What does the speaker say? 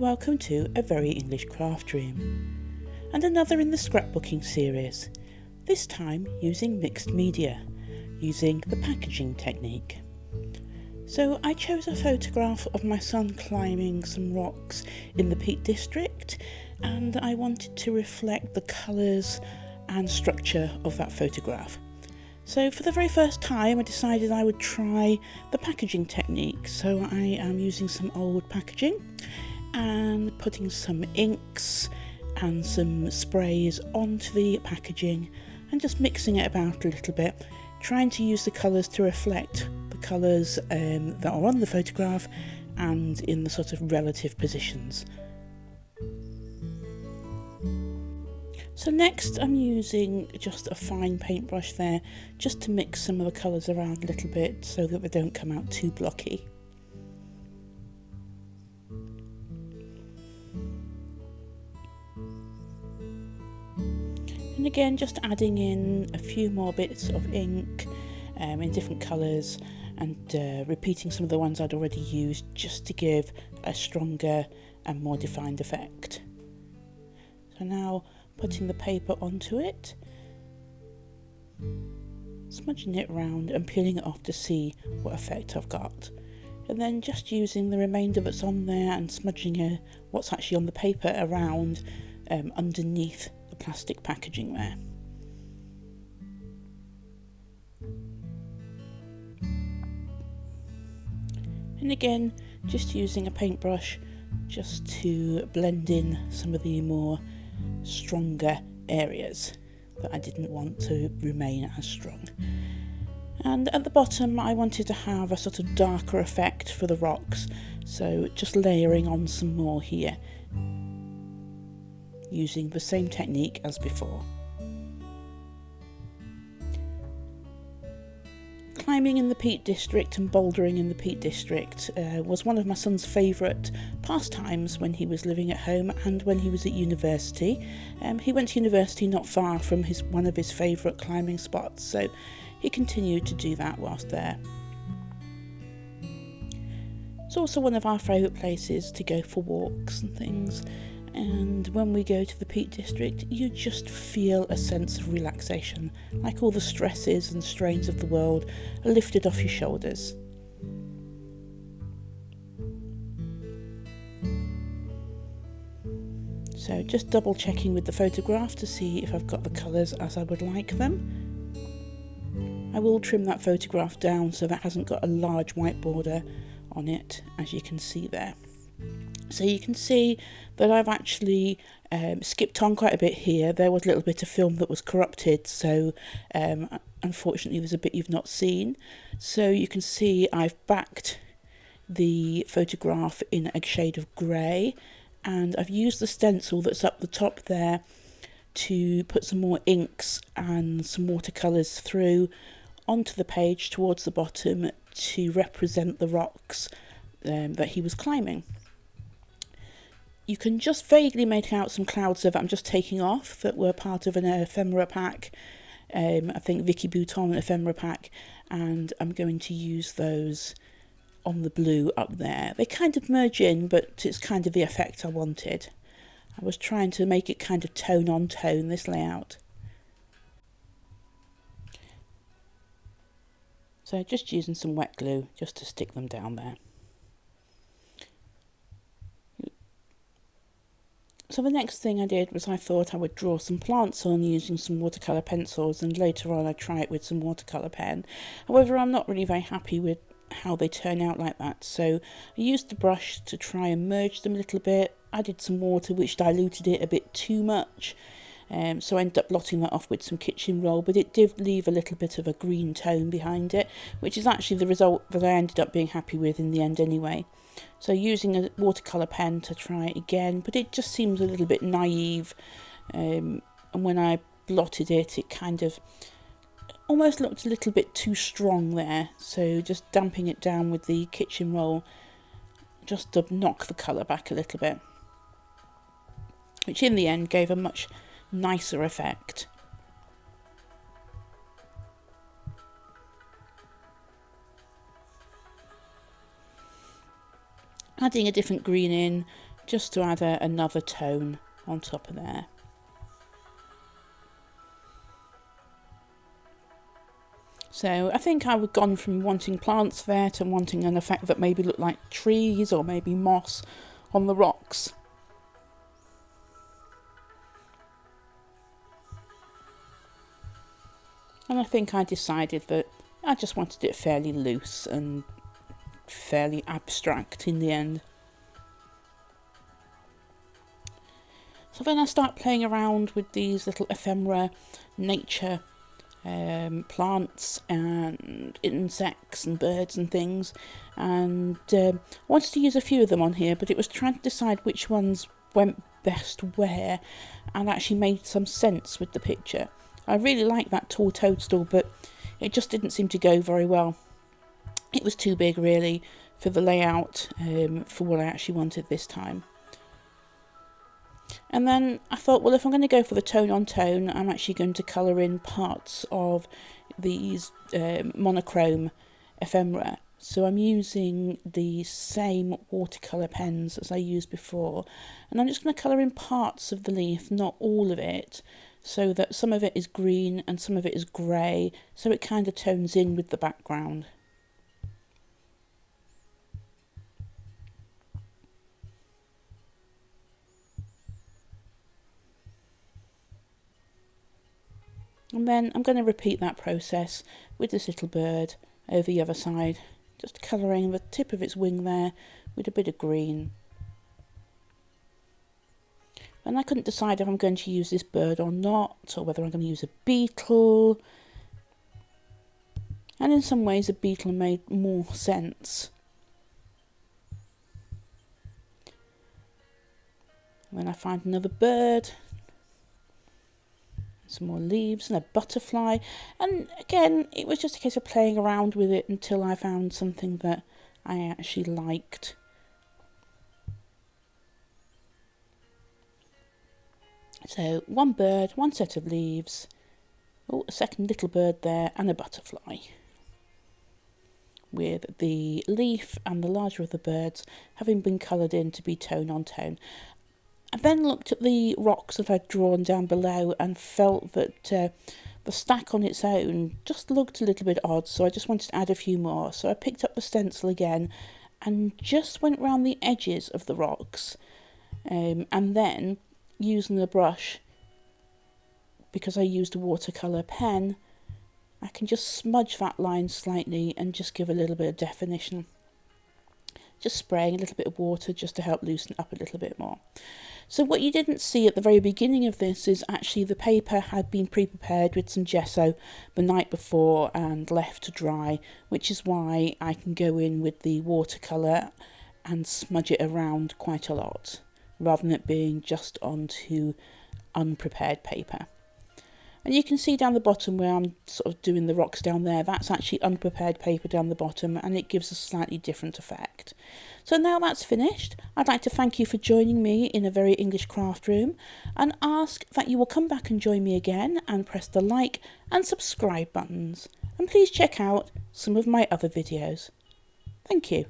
welcome to A Very English Craft Dream, and another in the scrapbooking series, this time using mixed media, using the packaging technique. So I chose a photograph of my son climbing some rocks in the Peak District, and I wanted to reflect the colours and structure of that photograph. So for the very first time I decided I would try the packaging technique. So I am using some old packaging and putting some inks and some sprays onto the packaging and just mixing it about a little bit, trying to use the colours to reflect the colours that are on the photograph and in the sort of relative positions. So next I'm using just a fine paintbrush there, just to mix some of the colours around a little bit so that they don't come out too blocky. And again, just adding in a few more bits of ink in different colours and repeating some of the ones I'd already used just to give a stronger and more defined effect. So now putting the paper onto it, smudging it around and peeling it off to see what effect I've got, and then just using the remainder that's on there and smudging what's actually on the paper around underneath the plastic packaging there. And again, just using a paintbrush just to blend in some of the more stronger areas that I didn't want to remain as strong. And at the bottom I wanted to have a sort of darker effect for the rocks, so just layering on some more here using the same technique as before. Climbing in the Peak District and bouldering in the Peak District was one of my son's favourite pastimes when he was living at home and when he was at university. He went to university not far from one of his favourite climbing spots, so he continued to do that whilst there. It's also one of our favourite places to go for walks and things, and when we go to the Peak District you just feel a sense of relaxation, like all the stresses and strains of the world are lifted off your shoulders. So just double checking with the photograph to see if I've got the colours as I would like them. I will trim that photograph down so that hasn't got a large white border on it, as you can see there. So you can see that I've actually skipped on quite a bit here. There was a little bit of film that was corrupted, so unfortunately there's a bit you've not seen. So you can see I've backed the photograph in a shade of grey, and I've used the stencil that's up the top there to put some more inks and some watercolours through onto the page towards the bottom to represent the rocks that he was climbing. You can just vaguely make out some clouds that I'm just taking off that were part of an ephemera pack, I think Vicky Bouton ephemera pack, and I'm going to use those on the blue up there. They kind of merge in, but it's kind of the effect I wanted. I was trying to make it kind of tone on tone, this layout. So just using some wet glue just to stick them down there. So the next thing I did was I thought I would draw some plants on using some watercolour pencils, and later on I'd try it with some watercolour pen. However, I'm not really very happy with how they turn out like that, so I used the brush to try and merge them a little bit, added some water which diluted it a bit too much, so I ended up blotting that off with some kitchen roll, but it did leave a little bit of a green tone behind it, which is actually the result that I ended up being happy with in the end anyway. So using a watercolour pen to try it again, but it just seems a little bit naive, and when I blotted it, it kind of almost looked a little bit too strong there, so just damping it down with the kitchen roll just to knock the colour back a little bit, which in the end gave a much nicer effect. Adding a different green in just to add another tone on top of there. So I think I would gone from wanting plants there to wanting an effect that maybe looked like trees or maybe moss on the rocks. And I think I decided that I just wanted it fairly loose and fairly abstract in the end. So then I start playing around with these little ephemera nature plants and insects and birds and things, and I wanted to use a few of them on here, but it was trying to decide which ones went best where and actually made some sense with the picture. I really like that tall toadstool, but it just didn't seem to go very well. It was too big really for the layout, for what I actually wanted this time. And then I thought, well, if I'm going to go for the tone on tone, I'm actually going to colour in parts of these monochrome ephemera. So I'm using the same watercolour pens as I used before, and I'm just going to colour in parts of the leaf, not all of it, so that some of it is green and some of it is grey, so it kind of tones in with the background. And then I'm going to repeat that process with this little bird over the other side, just colouring the tip of its wing there with a bit of green. And I couldn't decide if I'm going to use this bird or not, or whether I'm going to use a beetle. And in some ways a beetle made more sense. And then I find another bird, some more leaves and a butterfly, and again it was just a case of playing around with it until I found something that I actually liked. So one bird, one set of leaves, a second little bird there, and a butterfly, with the leaf and the larger of the birds having been coloured in to be tone on tone. I then looked at the rocks that I'd drawn down below and felt that the stack on its own just looked a little bit odd, so I just wanted to add a few more. So I picked up the stencil again and just went round the edges of the rocks, and then using the brush, because I used a watercolour pen, I can just smudge that line slightly and just give a little bit of definition. Just spraying a little bit of water just to help loosen up a little bit more. So what you didn't see at the very beginning of this is actually the paper had been pre-prepared with some gesso the night before and left to dry, which is why I can go in with the watercolour and smudge it around quite a lot, rather than it being just onto unprepared paper. And you can see down the bottom where I'm sort of doing the rocks down there, that's actually unprepared paper down the bottom, and it gives a slightly different effect. So now that's finished, I'd like to thank you for joining me in a very English craft room, and ask that you will come back and join me again and press the like and subscribe buttons. And please check out some of my other videos. Thank you.